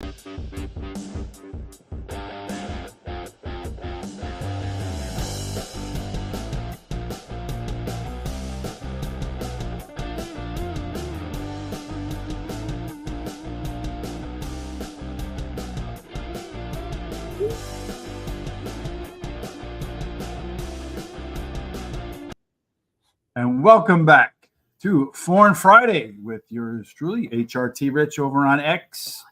And welcome back to Foreign Friday with yours truly, HRT Rich over on X.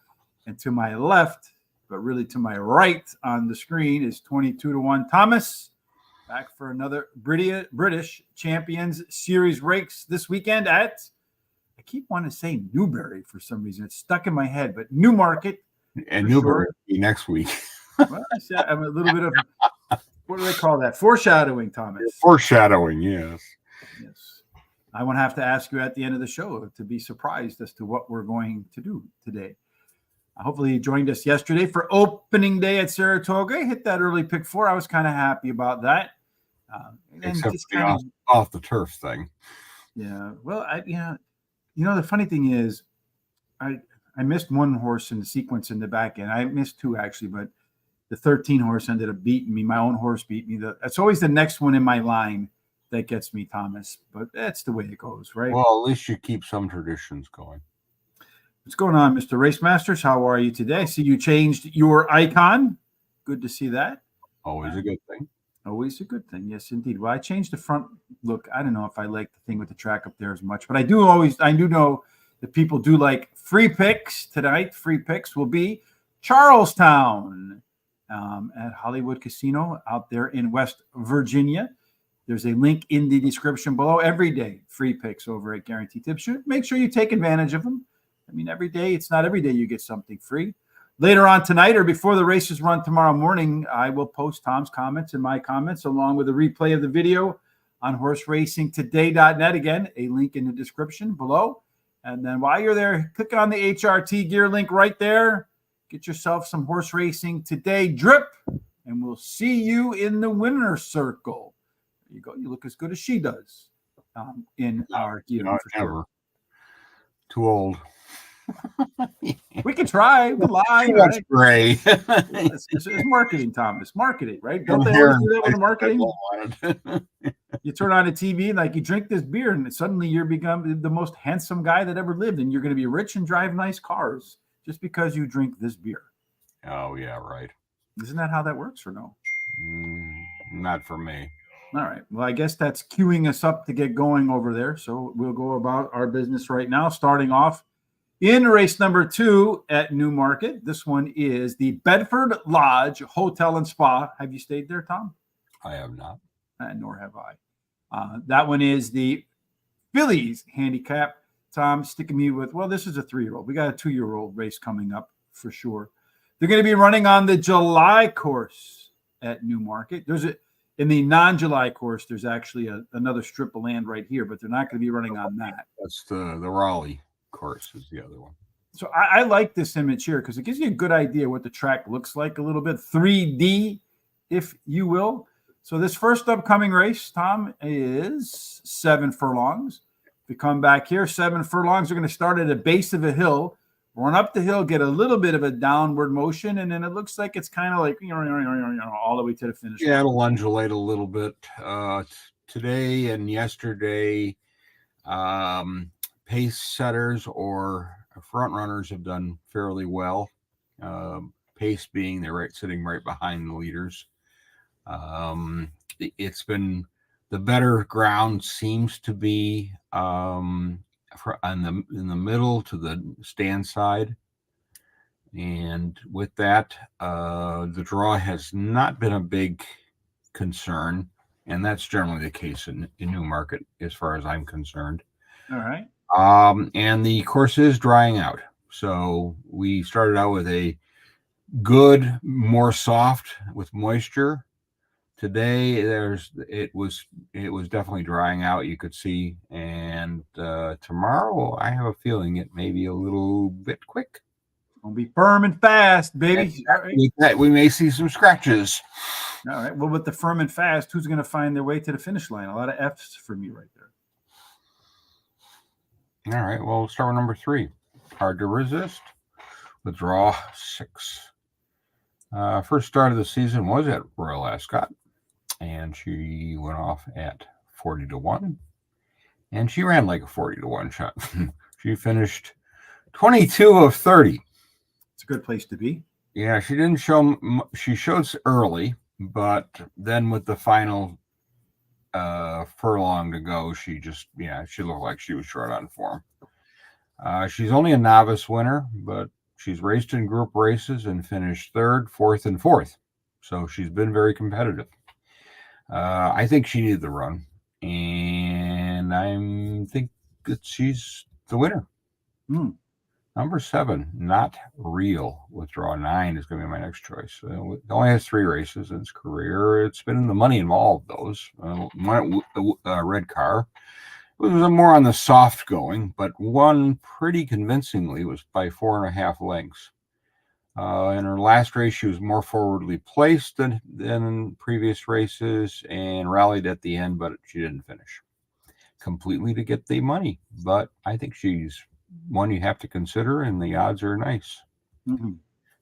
And to my left, but really to my right on the screen is 22-1 Thomas. Back for another British Champions Series race this weekend at, I keep wanting to say Newbury for some reason. It's stuck in my head, but Newmarket. And Newbury will be next week. Well, I'm a little bit of, what do they call that? Foreshadowing, Thomas. Foreshadowing, yes. Yes. I won't have to ask you at the end of the show to be surprised as to what we're going to do today. Hopefully you joined us yesterday for opening day at Saratoga. Hit that early pick 4. I was kind of happy about that. Except just the off the turf thing. Yeah. Well, the funny thing is I missed one horse in the sequence in the back end. I missed 2 actually, but the 13 horse ended up beating me. My own horse beat me. That's always the next one in my line that gets me, Thomas, but that's the way it goes, right? Well, at least you keep some traditions going. What's going on, Mr. Race Masters? How are you today? I see you changed your icon. Good to see that. Always a good thing. Always a good thing. Yes, indeed. Well, I changed the front look. I don't know if I like the thing with the track up there as much, but I do know that people do like free picks tonight. Free picks will be Charlestown at Hollywood Casino out there in West Virginia. There's a link in the description below. Every day, free picks over at Guaranteed Tips. Make sure you take advantage of them. I mean, every day, it's not every day you get something free. Later on tonight or before the races run tomorrow morning, I will post Tom's comments and my comments along with a replay of the video on horseracingtoday.net. Again, a link in the description below. And then while you're there, click on the HRT gear link right there. Get yourself some Horse Racing Today drip, and we'll see you in the winner's circle. There you go. You look as good as she does in our gear. Never. Too old. We can try. We'll lie. That's gray. It's marketing, Thomas. Marketing, right? Don't they always do that with the marketing? You turn on a TV and you drink this beer, and suddenly you become the most handsome guy that ever lived, and you're going to be rich and drive nice cars just because you drink this beer. Oh yeah, right. Isn't that how that works, or no? Not for me. All right. Well, I guess that's queuing us up to get going over there. So we'll go about our business right now, starting off in race number 2 at Newmarket. This one is the Bedford Lodge Hotel and Spa. Have you stayed there, Tom? I have not. Nor have I. That one is the Fillies Handicap. Tom, sticking me with, well, this is a 3-year-old. We got a 2-year-old race coming up for sure. They're going to be running on the July course at Newmarket. In the non-July course, there's actually another strip of land right here, but they're not going to be running on that. That's the Raleigh course is the other one. So I like this image here because it gives you a good idea what the track looks like a little bit, 3D, if you will. So this first upcoming race, Tom, is 7 furlongs. If you come back here, 7 furlongs are going to start at the base of a hill, run up the hill, get a little bit of a downward motion, and then it looks like it's kind of like all the way to the finish. Yeah, it'll undulate a little bit. Today and yesterday, pace setters or front runners have done fairly well. Pace being they're sitting right behind the leaders. It's been the better ground seems to be in the middle to the stand side, and with that, the draw has not been a big concern, and that's generally the case in Newmarket as far as I'm concerned. All right. And the course is drying out. So we started out with a good, more soft with moisture. Today it was definitely drying out, you could see, and tomorrow I have a feeling it may be a little bit quick. Gonna be firm and fast, baby. We may see some scratches. All right. Well, with the firm and fast, who's going to find their way to the finish line? A lot of F's for me right there. All right. Well, we'll start with number 3. Hard to Resist. the draw 6. First start of the season was at Royal Ascot, and she went off at 40-1, and she ran like a 40-1 shot. She finished 22 of 30. It's a good place to be. Yeah, she didn't show. She showed early, but then with the final furlong to go, she looked like she was short on form. She's only a novice winner, but she's raced in group races and finished 3rd, 4th, and 4th. So she's been very competitive. I think she needed the run, and I think that she's the winner. Number 7, Not Real, with draw 9 is going to be my next choice. It only has 3 races in its career. It's been in the money in all of those. Red car. It was more on the soft going, but won pretty convincingly. Was by 4.5 lengths. In her last race, she was more forwardly placed than in previous races and rallied at the end, but she didn't finish completely to get the money. But I think she's one you have to consider, and the odds are nice.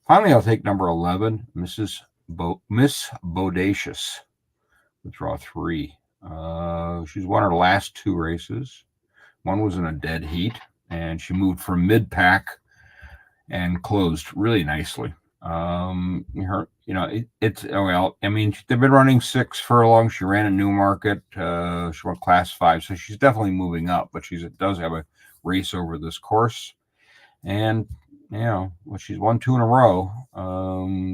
Finally, I'll take number 11, Miss Bodacious, with draw 3. She's won her last 2 races. One was in a dead heat, and she moved from mid-pack and closed really nicely. They've been running 6 furlongs. She ran in Newmarket. She won class 5, so she's definitely moving up, but she does have a race over this course. And, she's won 2 in a row.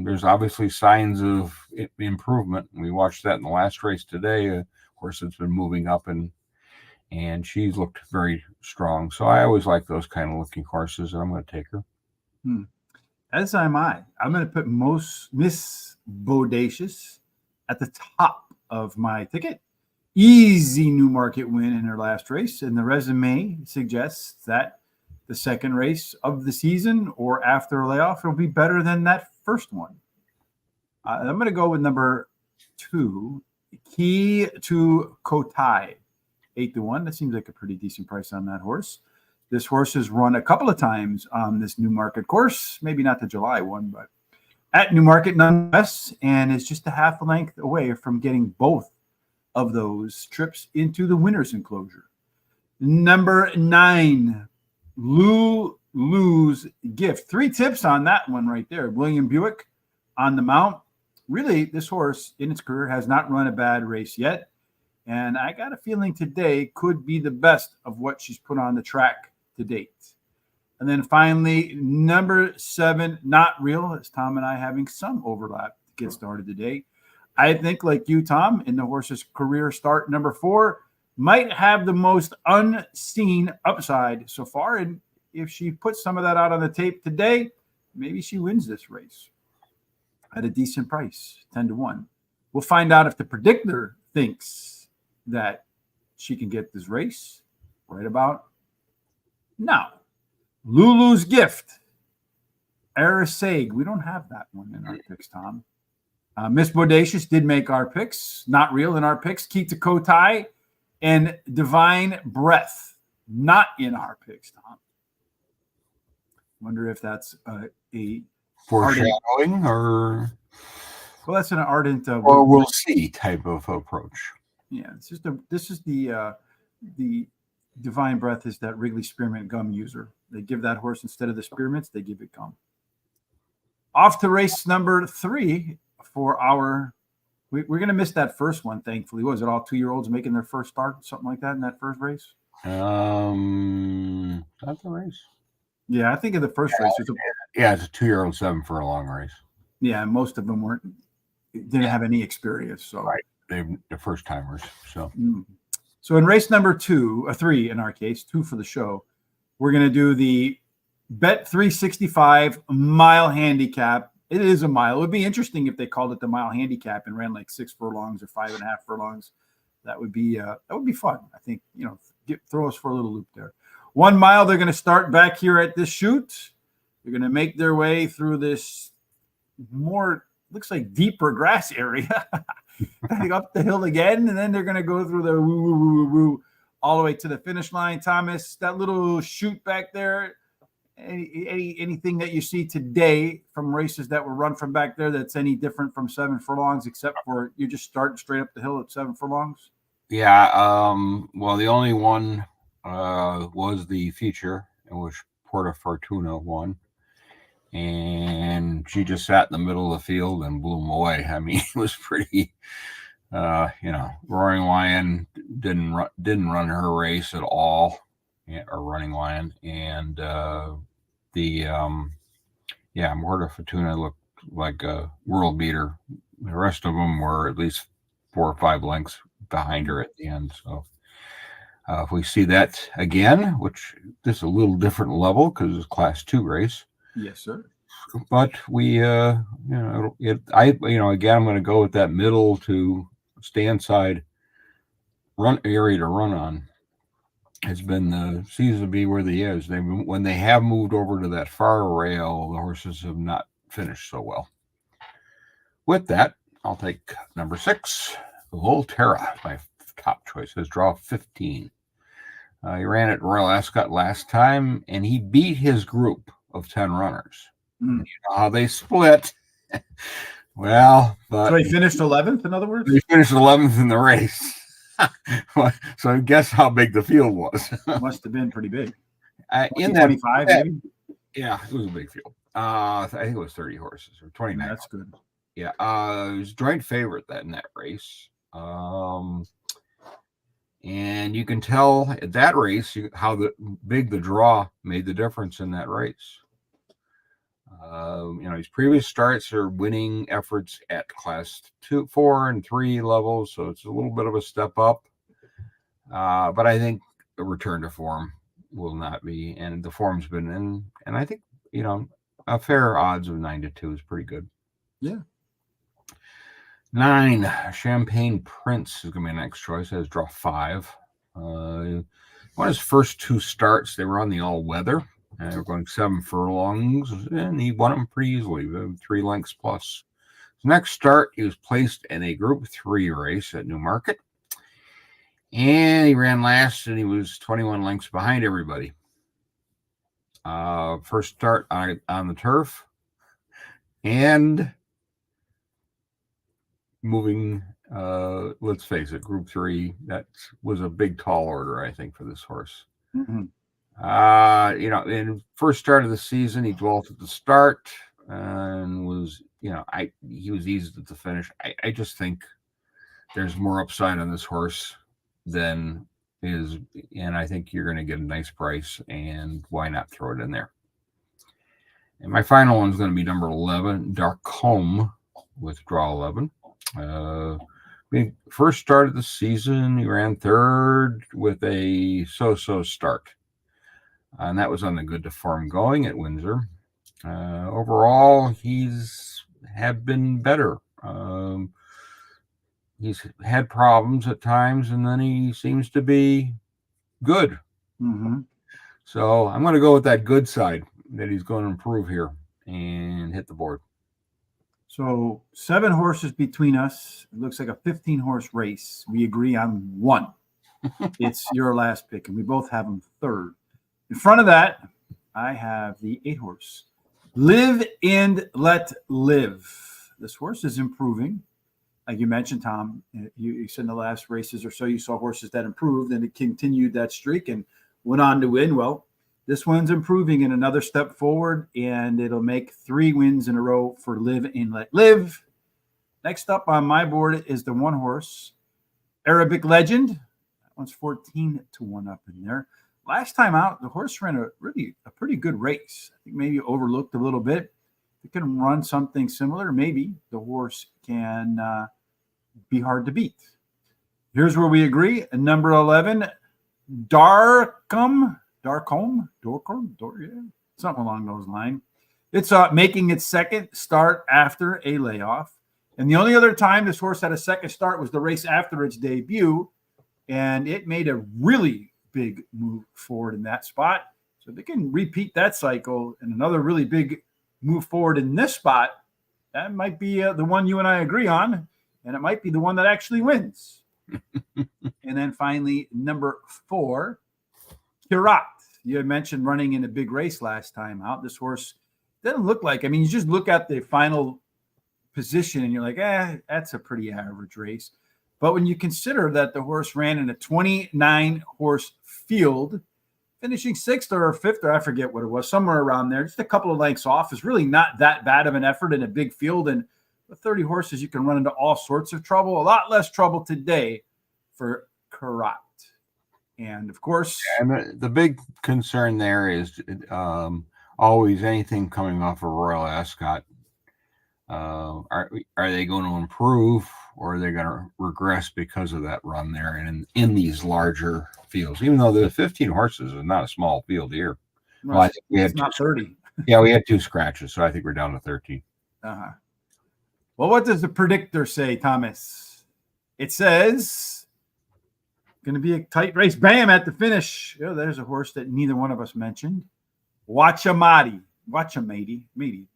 There's obviously signs of improvement. We watched that in the last race today. Of course, it's been moving up, and she's looked very strong. So I always like those kind of looking horses, and I'm going to take her. As am I. I'm going to put Miss Bodacious at the top of my ticket. Easy Newmarket win in her last race, and the resume suggests that the second race of the season or after a layoff will be better than that first one. I'm going to go with number 2, Key to Kotai, 8-1. That seems like a pretty decent price on that horse. This horse has run a couple of times on this Newmarket course, maybe not the July one, but at Newmarket nonetheless, and is just a half length away from getting both of those trips into the winner's enclosure. Number 9, Lulu's Gift. 3 tips on that one right there. William Buick on the mount. Really, this horse in its career has not run a bad race yet, and I got a feeling today could be the best of what she's put on the track to date. And then finally, number 7, Not Real, as Tom and I having some overlap to get started today. I think, like you, Tom, in the horse's career start, number 4 might have the most unseen upside so far. And if she puts some of that out on the tape today, maybe she wins this race at a decent price, 10-1. We'll find out if the predictor thinks that she can get this race right about now. Lulu's Gift, Arasag. We don't have that one in our picks, Tom. Miss Bodacious did make our picks. Not Real in our picks. Kita Kotai and Divine Breath, not in our picks, Tom. Wonder if that's a foreshadowing or... Well, that's an ardent... or we'll see type of approach. Yeah, this is the Divine Breath is that Wrigley Spearmint gum user. They give that horse, instead of the spearmints, they give it gum. Off to race number 3 for our... We're going to miss that first one, thankfully. Was it all 2-year-olds making their first start, something like that in that first race? That's the race. Yeah, I think in the first race. It's a 2-year-old 7 for a long race. Yeah, most of them didn't have any experience. So right, they're first timers. So, so in race number 3 in our case, 2 for the show, we're going to do the Bet 365 mile handicap. It is a mile. It would be interesting if they called it the mile handicap and ran like 6 furlongs or 5.5 furlongs. That would be fun. I think, throw us for a little loop there. 1 mile, they're going to start back here at this chute. They're going to make their way through this more, looks like deeper grass area, up the hill again, and then they're going to go through the woo all the way to the finish line. Thomas, that little chute back there, anything that you see today from races that were run from back there that's any different from 7 furlongs, except for you just start straight up the hill at 7 furlongs? Yeah. Well, the only one was the feature, in which Porta Fortuna won. And she just sat in the middle of the field and blew them away. I mean, it was pretty, Roaring Lion didn't run her race at all, or Running Lion. And Porta Fortuna looked like a world beater. The rest of them were at least 4 or 5 lengths behind her at the end. So if we see that again, which this is a little different level because it's a Class 2 race. Yes, sir. But we, again, I'm going to go with that middle to stand side run area to run on. Has been seems to be where they is. When they have moved over to that far rail, the horses have not finished so well. With that, I'll take number 6, Volterra, my top choice. His draw 15. He ran at Royal Ascot last time, and he beat his group of 10 runners. You know how they split. Well, but so he finished 11th, in other words? He finished 11th in the race. So guess how big the field was. Must have been pretty big. In that 25, maybe? Yeah, it was a big field. I think it was 30 horses or 29. That's good. Yeah, it was joint favorite in that race. And you can tell at that race how big the draw made the difference in that race. His previous starts are winning efforts at Class 2, 4, and 3 levels, so it's a little bit of a step up. But I think a return to form will not be, and the form's been in, and I think a fair odds of 9-2 is pretty good. Yeah. 9, Champagne Prince is going to be my next choice. Has draw 5. One of his first 2 starts, they were on the all-weather. They were going 7 furlongs, and he won them pretty easily, 3 lengths plus. His next start, he was placed in a Group 3 race at Newmarket. And he ran last, and he was 21 lengths behind everybody. First start on the turf. And moving, let's face it, Group 3, that was a big tall order, I think, for this horse. Mm-hmm. In first start of the season, he dwelt at the start and was, he was easy at the finish. I just think there's more upside on this horse than is, and I think you're going to get a nice price, and why not throw it in there? And my final one is going to be number 11, Dark Home, with draw 11. First start of the season, he ran 3rd with a so-so start. And that was on the good to form going at Windsor. Overall, he's been better. He's had problems at times, and then he seems to be good. Mm-hmm. So I'm going to go with that good side, that he's going to improve here and hit the board. So 7 horses between us. It looks like a 15-horse race. We agree on 1. It's your last pick, and we both have him 3rd. In front of that, I have the 8-horse. Live and Let Live. This horse is improving. Like you mentioned, Tom, you said in the last races or so, you saw horses that improved, and it continued that streak and went on to win. Well, this one's improving in another step forward, and it'll make 3 wins in a row for Live and Let Live. Next up on my board is the 1-horse, Arabic Legend. That one's 14-1 up in there. Last time out, the horse ran a pretty good race. I think maybe overlooked a little bit. It can run something similar. Maybe the horse can be hard to beat. Here's where we agree. Number 11, Darkham, something along those lines. It's making its second start after a layoff. And the only other time this horse had a second start was the race after its debut. And it made a really big move forward in that spot. So they can repeat that cycle and another really big move forward in this spot. That might be the one you and I agree on, and it might be the one that actually wins. And then finally, number 4, Kirat. You had mentioned running in a big race last time out. This horse doesn't look like, I mean, you just look at the final position and you're like, that's a pretty average race. But when you consider that the horse ran in a 29 horse field, finishing sixth or fifth, or I forget what it was, somewhere around there, just a couple of lengths off, is really not that bad of an effort in a big field. And with 30 horses, you can run into all sorts of trouble. A lot less trouble today for Karat. And of course, and the big concern there is always anything coming off of Royal Ascot. Are they going to improve, or are they going to regress because of that run there and in these larger fields? Even though the 15 horses is not a small field here. Well, I think we had not 30. Yeah, we had 2 scratches, so I think we're down to 13. Uh-huh. Well, what does the predictor say, Thomas? It says going to be a tight race. Bam, at the finish. Oh, there's a horse that neither one of us mentioned. Watchamati. Madi.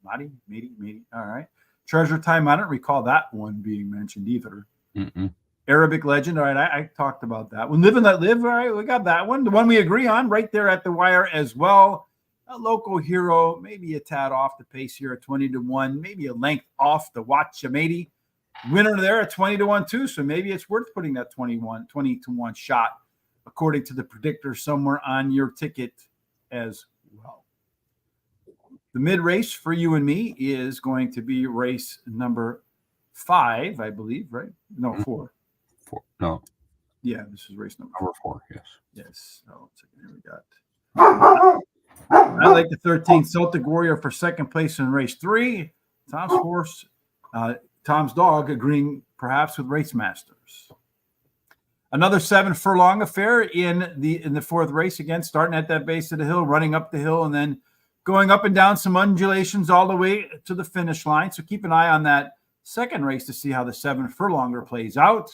All right. Treasure Time. I don't recall that one being mentioned either. Mm-mm. Arabic Legend. All right. I talked about that one. Live and Let Live. All right. We got that one. The one we agree on right there at the wire as well. A Local Hero, maybe a tad off the pace here at 20-1, maybe a length off the Watchamati. Winner there at 20-1 too. So maybe it's worth putting that 20-1 shot according to the predictor somewhere on your ticket as well. The mid race for you and me is going to be race number 5, I believe, right? No, 4. 4. No. Yeah, this is race number 4. Yes. Yes. Oh, here we got. I like the 13th Celtic Warrior for second place in race 3. Tom's horse, Tom's dog, agreeing perhaps with Race Masters. Another 7 furlong affair in the 4th race, again, starting at that base of the hill, running up the hill, and then going up and down some undulations all the way to the finish line. So keep an eye on that second race to see how the 7 furlonger plays out.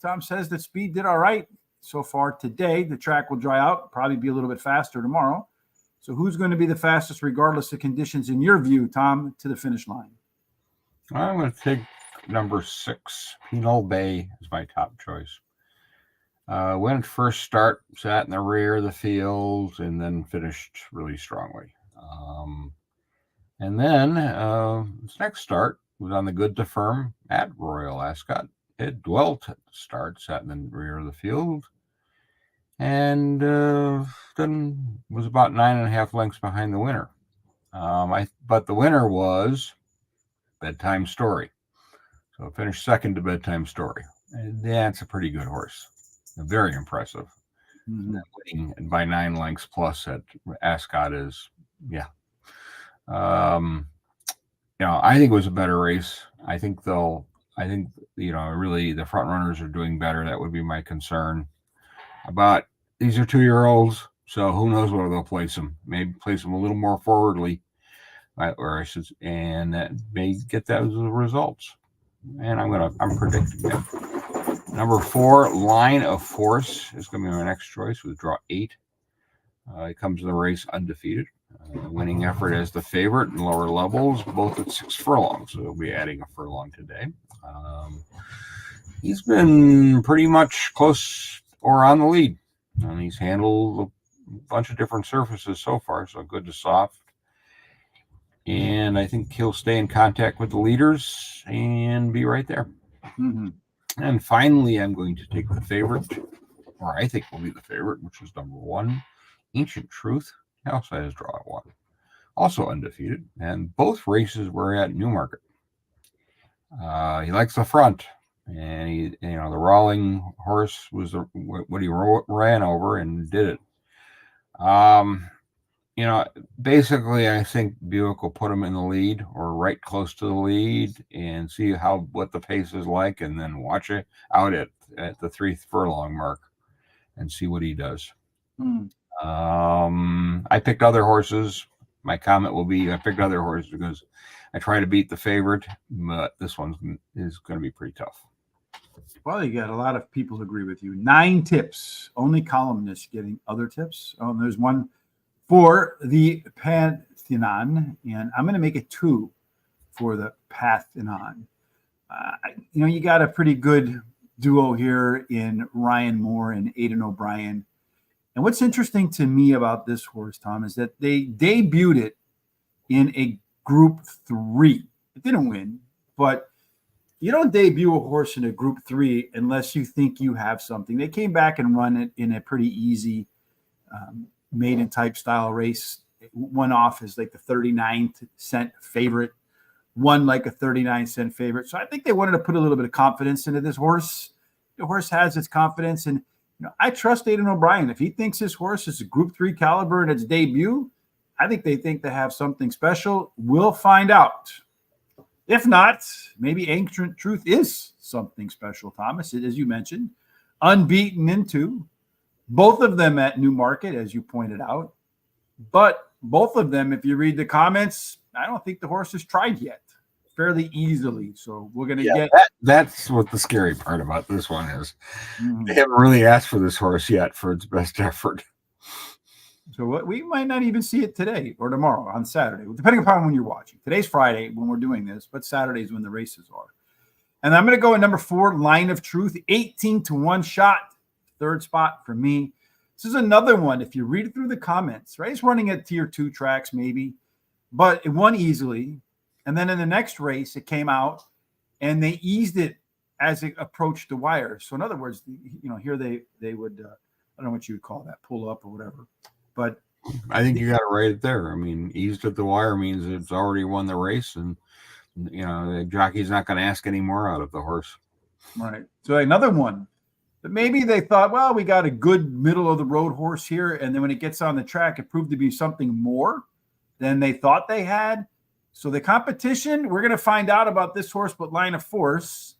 Tom says that speed did all right so far today. The track will dry out, probably be a little bit faster tomorrow. So who's going to be the fastest regardless of conditions in your view, Tom, to the finish line? I'm going to take number 6. Penal Bay is my top choice. When it first start, sat in the rear of the field and then finished really strongly. And then its next start was on the good to firm at Royal Ascot. It dwelt at the start, sat in the rear of the field, and then was about 9.5 lengths behind the winner. But the winner was Bedtime Story. So it finished second to Bedtime Story. And that's a pretty good horse. Very impressive. Mm-hmm. Winning by 9 lengths plus at Ascot is, yeah. I think it was a better race. I think really the front runners are doing better. That would be my concern. But these are 2-year-olds, so who knows where they'll place them. Maybe place them a little more forwardly, and that may get those results. And I'm predicting that. Number 4, Line of Force, is going to be my next choice with draw 8. It comes to the race undefeated. Winning effort as the favorite in lower levels, both at 6 furlongs. So we'll be adding a furlong today. He's been pretty much close or on the lead. And he's handled a bunch of different surfaces so far, so good to soft. And I think he'll stay in contact with the leaders and be right there. Mm-hmm. And finally, I'm going to take the favorite, or I think will be the favorite, which is number 1, Ancient Truth. He also has draw 1. Also undefeated. And both races were at Newmarket. He likes the front. And the Rawling horse was what he ran over and did it. Basically, I think Buick will put him in the lead or right close to the lead and see what the pace is like, and then watch it out at the 3 furlong mark and see what he does. I picked other horses. My comment will be I picked other horses because I try to beat the favorite, but this one is going to be pretty tough. Well, you got a lot of people who agree with you. 9 tips. Only columnists getting other tips. Oh, and there's one for the Pantheon, and I'm going to make it 2 for the Pantheon. You got a pretty good duo here in Ryan Moore and Aidan O'Brien. And what's interesting to me about this horse, Tom, is that they debuted it in a Group 3. It didn't win, but you don't debut a horse in a Group 3 unless you think you have something. They came back and run it in a pretty easy maiden type style race. It went off as like the 39-cent favorite, won like a 39-cent favorite. So I think they wanted to put a little bit of confidence into this horse. The horse has its confidence, and I trust Aidan O'Brien. If he thinks this horse is a Group 3 caliber in its debut, I think they have something special. We'll find out. If not, maybe Ancient Truth is something special, Thomas, as you mentioned. Unbeaten in 2. Both of them at Newmarket, as you pointed out. But both of them, if you read the comments, I don't think the horse has tried yet. Fairly easily. So we're going to get... That's what the scary part about this one is. They haven't really asked for this horse yet for its best effort. So we might not even see it today or tomorrow on Saturday, depending upon when you're watching. Today's Friday when we're doing this, but Saturday's when the races are. And I'm going to go at number 4, Line of Truth, 18-1 shot. 3rd spot for me. This is another one. If you read through the comments, right? It's running at tier 2 tracks maybe, but it won easily. And then in the next race, it came out and they eased it as it approached the wire. So in other words, here they would, I don't know what you would call that, pull up or whatever. But I think you got it right there. I mean, eased at the wire means it's already won the race, and the jockey's not going to ask any more out of the horse. Right. So another one that maybe they thought, well, we got a good middle of the road horse here, and then when it gets on the track, it proved to be something more than they thought they had. So the competition, we're going to find out about this horse, but Line of Force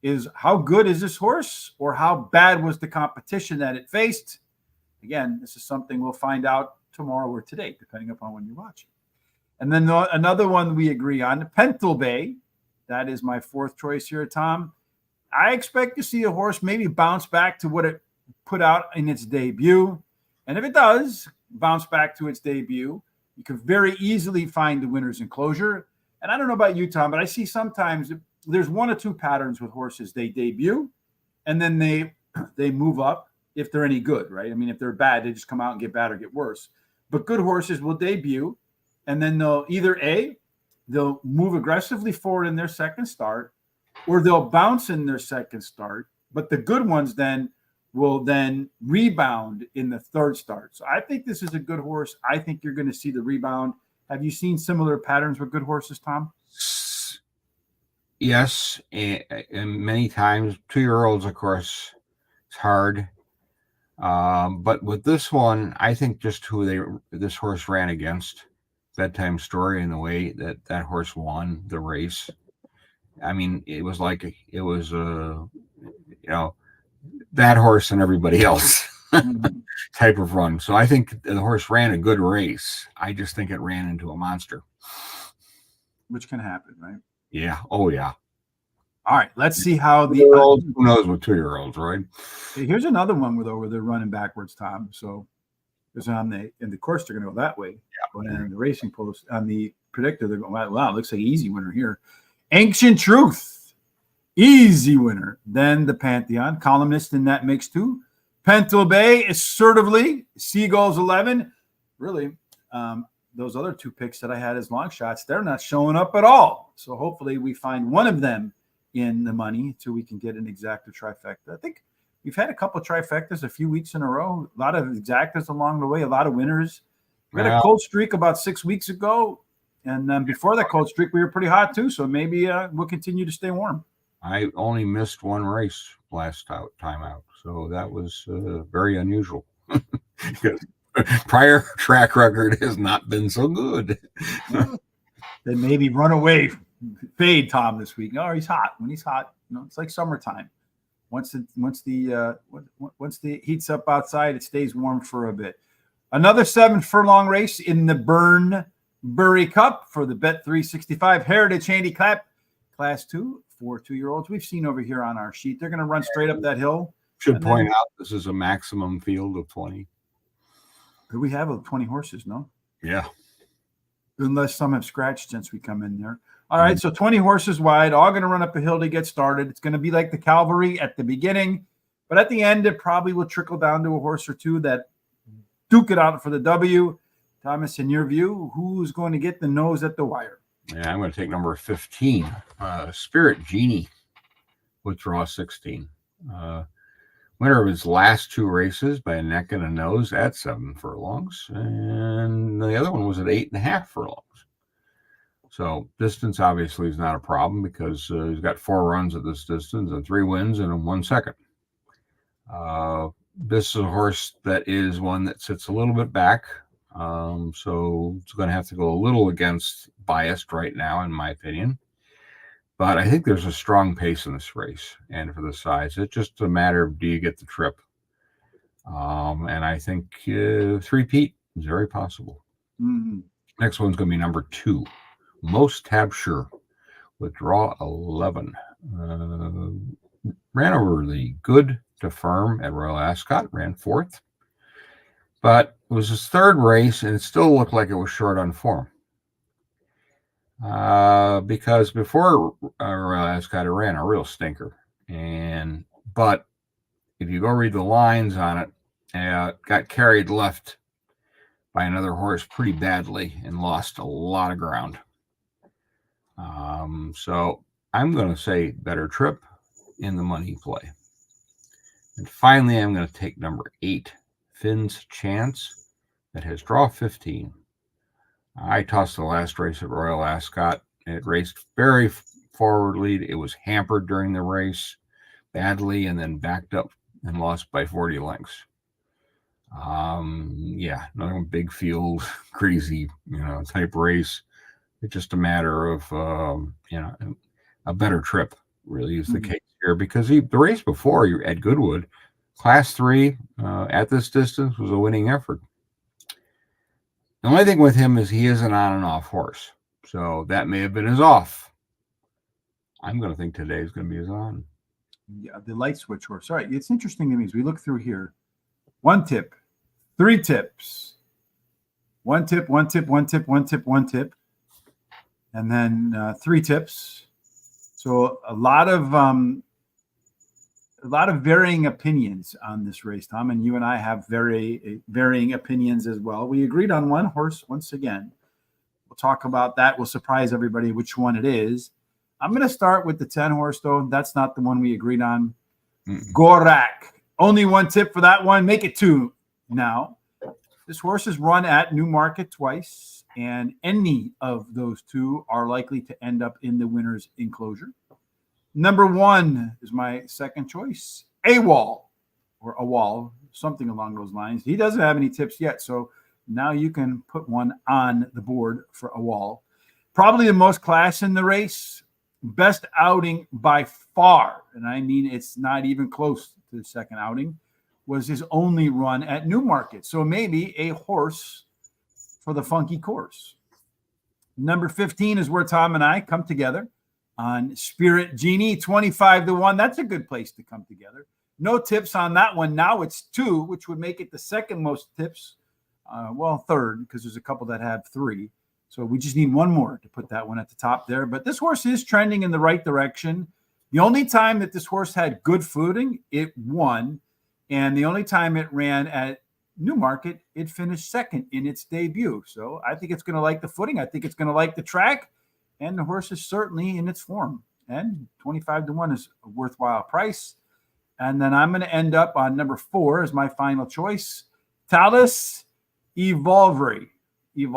is how good is this horse, or how bad was the competition that it faced? Again, this is something we'll find out tomorrow or today, depending upon when you're watching. And then another one we agree on, Pentel Bay. That is my 4th choice here, Tom. I expect to see a horse maybe bounce back to what it put out in its debut. And if it does bounce back to its debut, you can very easily find the winner's enclosure. And I don't know about you, Tom, but I see sometimes there's 1 or 2 patterns with horses. They debut, and then they move up. If they're any good, right? I mean, if they're bad, they just come out and get bad or get worse. But good horses will debut, and then they'll either they'll move aggressively forward in their second start, or they'll bounce in their second start. But the good ones will rebound in the 3rd start. So I think this is a good horse. I think you're going to see the rebound. Have you seen similar patterns with good horses, Tom? Yes, and many times 2-year-olds, of course, it's hard. But with this one, I think just this horse ran against, Bedtime Story, and the way that horse won the race. I mean, it was that horse and everybody else type of run. So I think the horse ran a good race. I just think it ran into a monster. Which can happen, right? Yeah. Oh, yeah. All right, let's see how the who knows with 2-year-olds, right? Here's another one where they're running backwards, Tom. So because in the course they're going to go that way. Yeah. But in the racing post on the predictor, they're going, wow, looks like an easy winner here. Ancient Truth, easy winner. Then the Pantheon, columnist in that mix too. Pentel Bay, assertively. Seagulls 11. Really, those other 2 picks that I had as long shots, they're not showing up at all. So hopefully we find one of them in the money so we can get an exacta trifecta. I think we've had a couple of trifectas a few weeks in a row, a lot of exactas along the way, a lot of winners. We had a cold streak about 6 weeks ago, and before that cold streak, we were pretty hot too, so maybe we'll continue to stay warm. I only missed 1 race last time out, so that was very unusual. Prior track record has not been so good. Then maybe run away. Fade Tom this week. No, he's hot. When he's hot, it's like summertime. Once the heat's up outside, it stays warm for a bit. Another 7-furlong race in the Bunbury Cup for the Bet365 Heritage Handicap Class 2 for 2-year-olds. We've seen over here on our sheet. They're going to run straight up that hill. Should point out this is a maximum field of 20. We have 20 horses, no? Yeah. Unless some have scratched since we come in there. All right, so 20 horses wide, all going to run up a hill to get started. It's going to be like the cavalry at the beginning, but at the end, it probably will trickle down to a horse or 2 that duke it out for the W. Thomas, in your view, who's going to get the nose at the wire? Yeah, I'm going to take number 15, Spirit Genie, with draw 16. Winner of his last 2 races by a neck and a nose at 7 furlongs, and the other one was at 8.5 furlongs. So distance obviously is not a problem because he's got 4 runs at this distance and 3 wins and 1 second. This is a horse that is one that sits a little bit back, so it's going to have to go a little against biased right now, in my opinion. But I think there's a strong pace in this race, and for the size, it's just a matter of do you get the trip. And I think 3-peat is very possible. Mm-hmm. Next one's going to be number 2, Most Tab Sure, with draw 11. Ran over the Good to Firm at Royal Ascot, ran 4th. But it was his 3rd race, and it still looked like it was short on form. Because before Royal Ascot, it ran a real stinker. But if you go read the lines on it, got carried left by another horse pretty badly and lost a lot of ground. So I'm going to say better trip in the money play. And finally, I'm going to take number 8, Finn's Chance, that has draw 15. I tossed the last race at Royal Ascot. It raced very forward lead. It was hampered during the race badly and then backed up and lost by 40 lengths. Yeah, another big field, crazy, type race. It's just a matter of, a better trip really is the case here, because the race before you at Goodwood, Class 3 at this distance was a winning effort. The only thing with him is he is an on and off horse. So that may have been his off. I'm going to think today is going to be his on. Yeah, the light switch horse. All right. It's interesting to me as we look through here. 1 tip, 3 tips. 1 tip, 1 tip, 1 tip, 1 tip, 1 tip. And then 3 tips. So a lot of varying opinions on this race, Tom, and you and I have very varying opinions as well. We agreed on one horse once again. We'll talk about that. We'll surprise everybody which one it is. I'm going to start with the 10 horse, though. That's not the one we agreed on. Gorak. Only 1 tip for that one. Make it 2 now. This horse is run at Newmarket twice, and any of those 2 are likely to end up in the winner's enclosure. Number 1 is my second choice, AWOL, or AWOL, something along those lines. He doesn't have any tips yet, so now you can put one on the board for AWOL. Probably the most class in the race, best outing by far, and I mean it's not even close to the second outing, was his only run at Newmarket. So maybe a horse for the funky course. Number 15 is where Tom and I come together on Spirit Genie, 25-1. That's a good place to come together. No tips on that one. Now it's 2, which would make it the second most tips. Third, because there's a couple that have 3. So we just need one more to put that one at the top there. But this horse is trending in the right direction. The only time that this horse had good footing, it won. And the only time it ran at Newmarket, it finished second in its debut. So I think it's going to like the footing. I think it's going to like the track. And the horse is certainly in its form. And 25-1 is a worthwhile price. And then I'm going to end up on number 4 as my final choice. Talus Evolver. Yeah.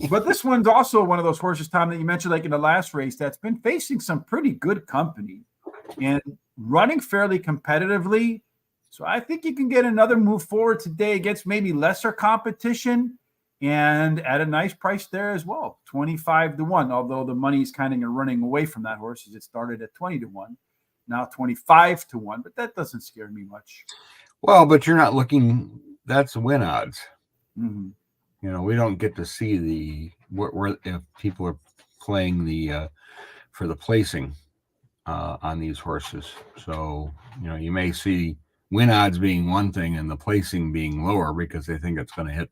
But this one's also one of those horses, Tom, that you mentioned like in the last race that's been facing some pretty good company and running fairly competitively. So I think you can get another move forward today against maybe lesser competition and at a nice price there as well, 25-1, although the money's kind of running away from that horse as it started at 20-1, now 25-1, but that doesn't scare me much. Well, but you're not looking, that's win odds. Mm-hmm. We don't get to see where if people are playing for the placing on these horses. So, you may see win odds being one thing and the placing being lower because they think it's going to hit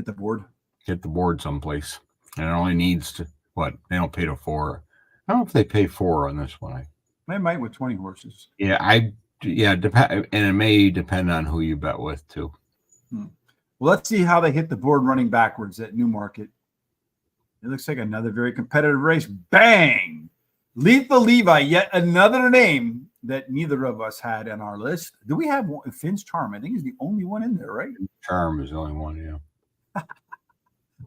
the board someplace. And it only needs to, they don't pay to 4. I don't know if they pay 4 on this one. I might with 20 horses. Yeah, depend, and it may depend on who you bet with too. Well, let's see how they hit the board running backwards at Newmarket. It looks like another very competitive race. Bang! Lethal Levi, yet another name that neither of us had on our list. Do we have one? Finn's Charm? I think is the only one in there, right? Charm is the only one, yeah.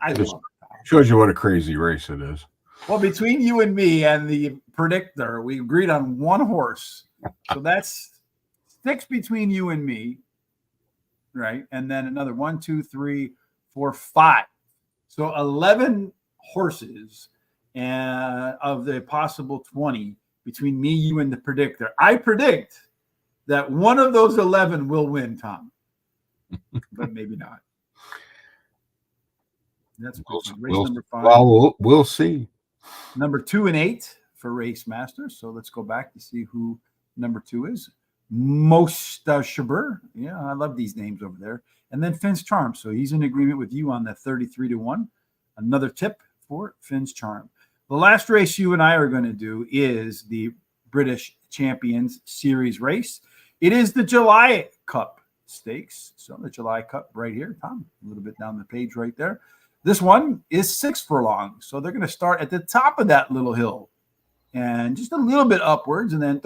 I Just love it. shows you what a crazy race it is. Well, between you and me and the predictor, we agreed on one horse. So that's 6 between you and me, right? And then another 1, 2, 3, 4, 5. So 11 horses of the possible 20 between me, you, and the predictor. I predict that one of those 11 will win, Tom, but maybe not. That's race number 5. Well, we'll see. Number 2 and 8 for Race Masters. So let's go back to see who number 2 is. Mostashaber. Yeah, I love these names over there. And then Finn's Charm. So he's in agreement with you on that 33-1. Another tip for Finn's Charm. The last race you and I are going to do is the British Champions Series race. It is the July Cup Stakes. So the July Cup right here, Tom, a little bit down the page right there. This one is 6 furlongs. So they're going to start at the top of that little hill and just a little bit upwards and then.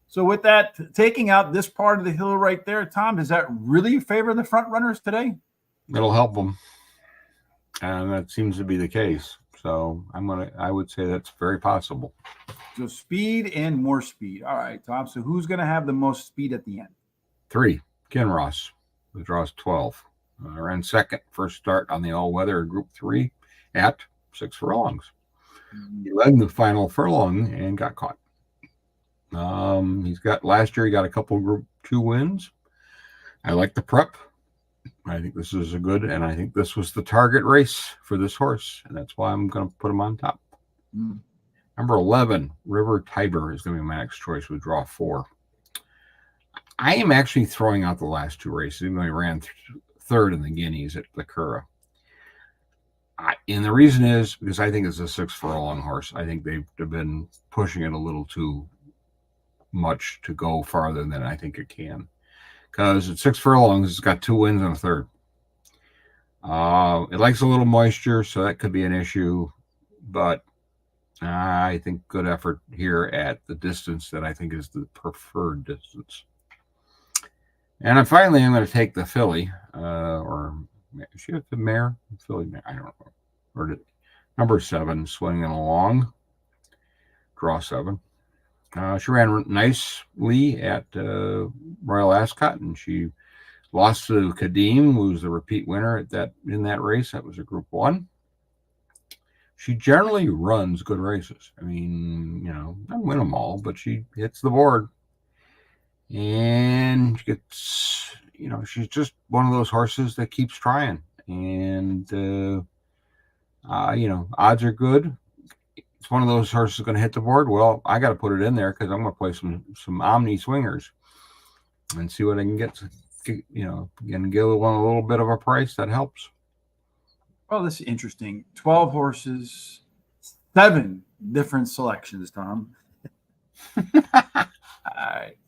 So with that, taking out this part of the hill right there, Tom, does that really favor the front runners today? It'll help them. And that seems to be the case. So I would say that's very possible. So speed and more speed. All right, Tom. So who's going to have the most speed at the end? 3, Kinross, who draws 12. Ran second, first start on the all-weather Group 3 at 6 furlongs. He led the final furlong and got caught. Last year he got a couple Group 2 wins. I like the prep. I think this is and I think this was the target race for this horse, and that's why I'm going to put him on top. Number 11, River Tiber, is going to be my next choice with draw 4. I am actually throwing out the last 2 races, even though he ran third in the Guineas at the Curragh. And the reason is because I think it's a 6 furlong horse. I think they've been pushing it a little too much to go farther than I think it can. Because at 6 furlongs, it's got 2 wins and a third. It likes a little moisture, so that could be an issue. But I think good effort here at the distance that I think is the preferred distance. And finally, I'm going to take the filly, or is she the mare? Filly mare, I don't know. Or number 7, Swinging Along, draw 7. She ran nicely at Royal Ascot, and she lost to Kadim, who was the repeat winner in that race. That was a Group 1. She generally runs good races. I mean, doesn't win them all, but she hits the board. And she gets, she's just one of those horses that keeps trying. And, odds are good. It's one of those horses going to hit the board. Well, I got to put it in there because I'm going to play some Omni swingers and see what I can get. And give one a little bit of a price that helps. Well, this is interesting. 12 horses, 7 different selections, Tom.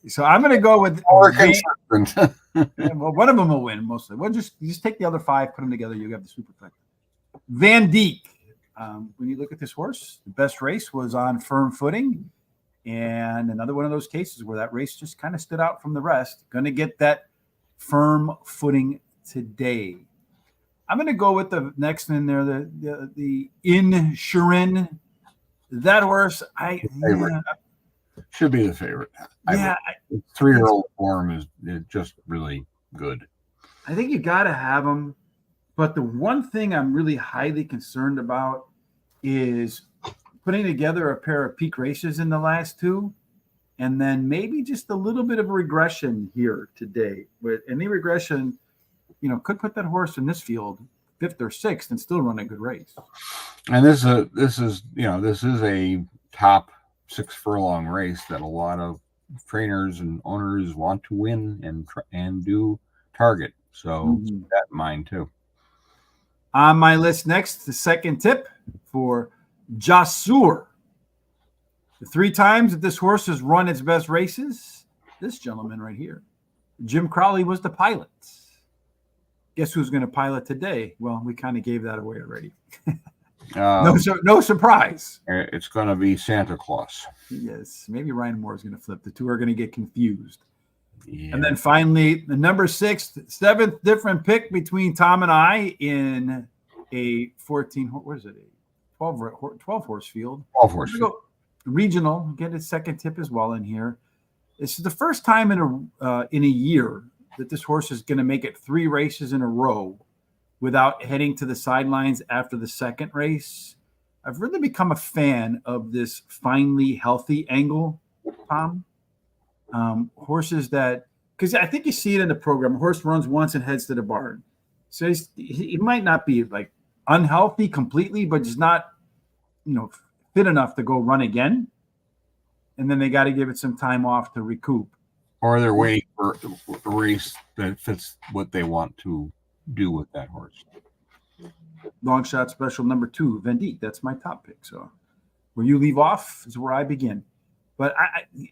So I'm going to go with. Well, one of them will win mostly. Well, just take the other 5, put them together. You have the superfecta. Van Dijk. When you look at this horse, the best race was on firm footing, and another one of those cases where that race just kind of stood out from the rest. Going to get that firm footing today. I'm going to go with the next in there, the Inshurin. That horse, should be the favorite. Yeah, 3-year-old form is just really good. I think you got to have him. But the one thing I'm really highly concerned about is putting together a pair of peak races in the last 2, and then maybe just a little bit of regression here today. But any regression, could put that horse in this field 5th or 6th and still run a good race. And this is a top 6 furlong race that a lot of trainers and owners want to win and do target. So keep that in mind too. On my list next, the second tip for Jasur. The 3 times that this horse has run its best races, this gentleman right here, Jim Crowley, was the pilot. Guess who's going to pilot today? Well, we kind of gave that away already. No surprise. It's going to be Santa Claus. Yes, maybe Ryan Moore is going to flip. The two are going to get confused. Yeah. And then finally, the number 7th different pick between Tom and I in a 14. What is it? A 12 horse field. 12 horse field. Regional. Get a second tip as well in here. This is the first time in a year that this horse is going to make it 3 races in a row without heading to the sidelines after the second race. I've really become a fan of this finally healthy angle, Tom. Horses that, because I think you see it in the program, a horse runs once and heads to the barn. So he might not be like unhealthy completely, but just not, fit enough to go run again. And then they got to give it some time off to recoup. Or they're waiting for a race that fits what they want to do with that horse. Long shot special number 2, Vendite. That's my top pick. So where you leave off is where I begin. But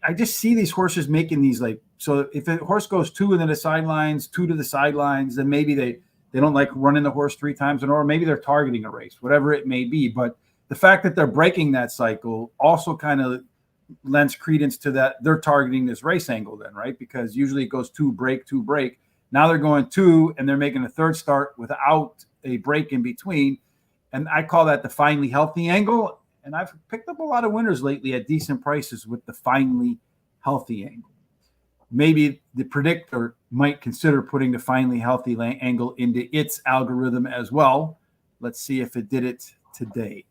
I just see these horses making these so if a horse goes 2 and then the sidelines, 2 to the sidelines, then maybe they don't like running the horse 3 times in a row, or maybe they're targeting a race, whatever it may be. But the fact that they're breaking that cycle also kind of lends credence to that they're targeting this race angle then, right? Because usually it goes 2 break, 2 break. Now they're going 2 and they're making a third start without a break in between. And I call that the finally healthy angle. And I've picked up a lot of winners lately at decent prices with the finally healthy angle. Maybe the predictor might consider putting the finally healthy angle into its algorithm as well. Let's see if it did it today.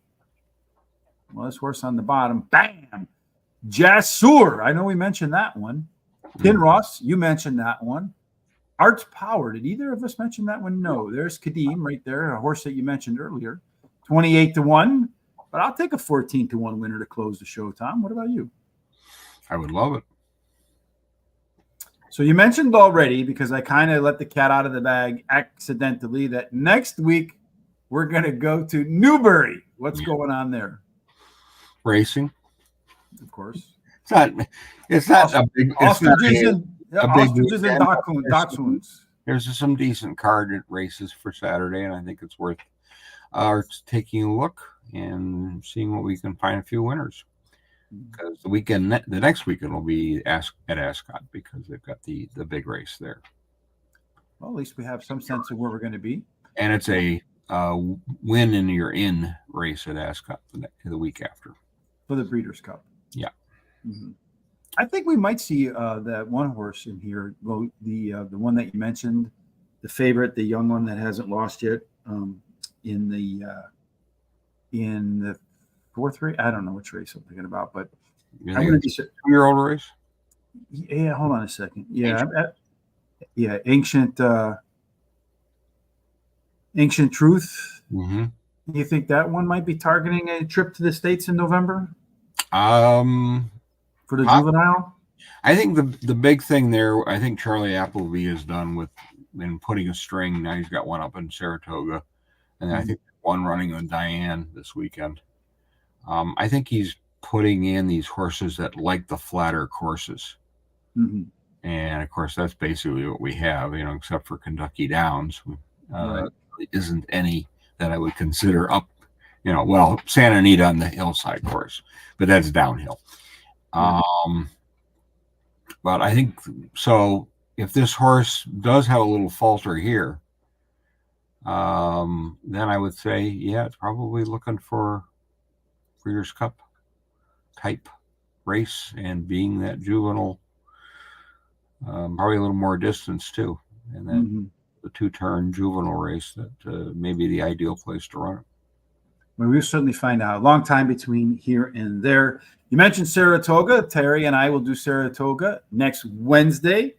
Well, this horse on the bottom, bam! Jassur. I know we mentioned that one. Kinross, you mentioned that one. Arts Power. Did either of us mention that one? No. There's Kadeem right there, a horse that you mentioned earlier. 28-1. But I'll take a 14-1 winner to close the show, Tom. What about you? I would love it. So you mentioned already, because I kind of let the cat out of the bag accidentally, that next week we're going to go to Newbury. What's going on there? Racing. Of course. It's not a big. Ostriches and dachshunds. There's some decent card races for Saturday, and I think it's worth taking a look and seeing what we can find a few winners. Because the next weekend will be at Ascot, because they've got the big race there. Well, at least we have some sense of where we're going to be. And it's a win and you're in race at Ascot the week after. For the Breeders' Cup. Yeah. Mm-hmm. I think we might see that one horse in here, the one that you mentioned, the favorite, the young one that hasn't lost yet, in the 4th race. I don't know which race I'm thinking about, but I'm going to be 2-year-old race. Yeah, hold on a second. Yeah, Ancient Truth. Mm-hmm. You think that one might be targeting a trip to the States in November? For the juvenile? I think the big thing there, I think Charlie Appleby has done in putting a string. Now he's got one up in Saratoga, and I think one running on Diane this weekend. I think he's putting in these horses that like the flatter courses. Mm-hmm. And of course, that's basically what we have, except for Kentucky Downs. Right. Isn't any that I would consider up, Santa Anita on the hillside course, but that's downhill. Mm-hmm. But I think so. If this horse does have a little falter here, then I would say, it's probably looking for Breeders' Cup type race, and being that juvenile, probably a little more distance too, and then the 2-turn juvenile race that may be the ideal place to run it. Well, we'll certainly find out. A long time between here and there. You mentioned Saratoga. Terry and I will do Saratoga next Wednesday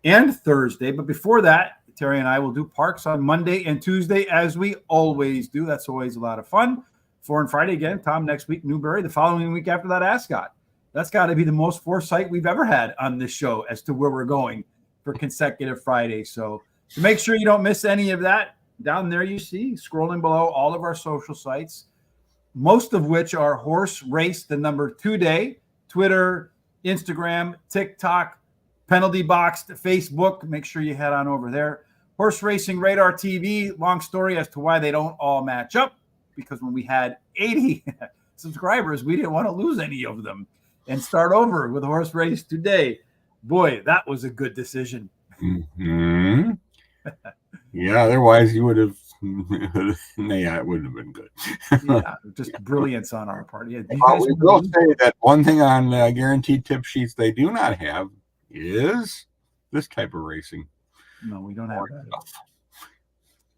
and Thursday. But before that, Terry and I will do Parks on Monday and Tuesday, as we always do. That's always a lot of fun. 4 and Friday again. Tom, next week, Newbury. The following week after that, Ascot. That's got to be the most foresight we've ever had on this show as to where we're going for consecutive Fridays. So make sure you don't miss any of that. Down there you see, scrolling below, all of our social sites. most of which are Horse Race the number 2 day, Twitter, Instagram, TikTok, Penalty Box, Facebook. Make sure you head on over there. Horse Racing Radar TV, long story as to why they don't all match up, because when we had 80 subscribers, we didn't want to lose any of them and start over with Horse Race Today. Boy, that was a good decision. Mm-hmm. Yeah, otherwise you would have, yeah, it wouldn't have been good. Yeah, just brilliance on our part. Yeah, we will say that one thing on guaranteed tip sheets they do not have is this type of racing. No, we don't have that.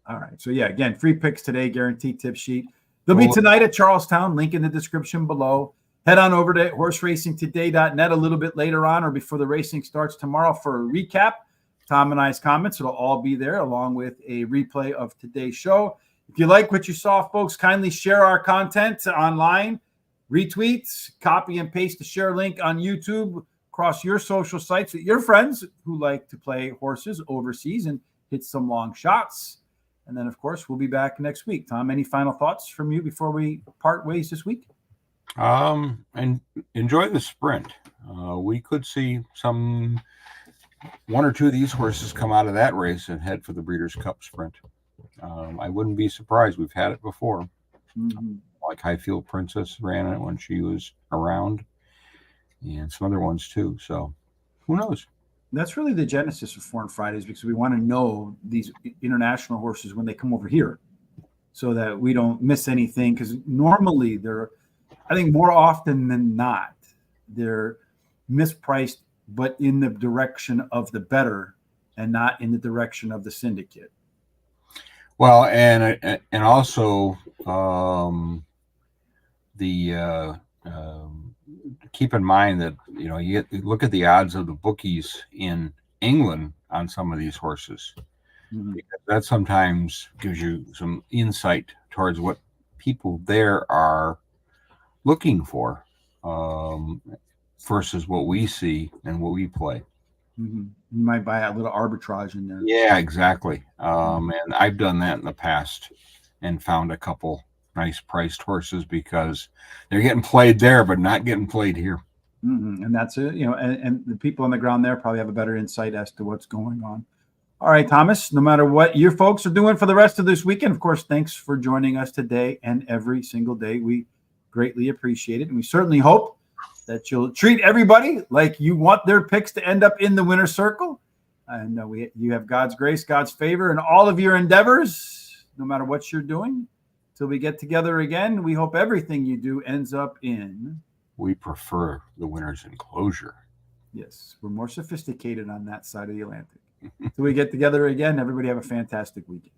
All right. So, yeah, again, free picks today, guaranteed tip sheet. They'll be tonight at Charlestown. Link in the description below. Head on over to horseracingtoday.net a little bit later on or before the racing starts tomorrow for a recap. Tom and I's comments, it'll all be there along with a replay of today's show. If you like what you saw, folks, kindly share our content online, retweet, copy and paste the share link on YouTube across your social sites with your friends who like to play horses overseas and hit some long shots. And then, of course, we'll be back next week. Tom, any final thoughts from you before we part ways this week? And enjoy the sprint. We could see one or two of these horses come out of that race and head for the Breeders' Cup Sprint. I wouldn't be surprised. We've had it before. Mm-hmm. Like Highfield Princess ran it when she was around, and some other ones too. So who knows? That's really the genesis of Foreign Fridays, because we want to know these international horses when they come over here so that we don't miss anything. Because normally I think more often than not, they're mispriced, but in the direction of the better and not in the direction of the syndicate. Well, and also keep in mind that you look at the odds of the bookies in England on some of these horses. Mm-hmm. Because that sometimes gives you some insight towards what people there are looking for versus what we see and what we play. Mm-hmm. You might buy a little arbitrage in there. Yeah, exactly. And I've done that in the past and found a couple nice priced horses because they're getting played there, but not getting played here. Mm-hmm. And that's it. And the people on the ground there probably have a better insight as to what's going on. All right, Thomas, no matter what you folks are doing for the rest of this weekend, of course, thanks for joining us today and every single day. We greatly appreciate it. And we certainly hope that you'll treat everybody like you want their picks to end up in the winner's circle. And you have God's grace, God's favor in all of your endeavors, no matter what you're doing. Till we get together again, we hope everything you do ends up in. We prefer the winner's enclosure. Yes, we're more sophisticated on that side of the Atlantic. Till we get together again, everybody have a fantastic weekend.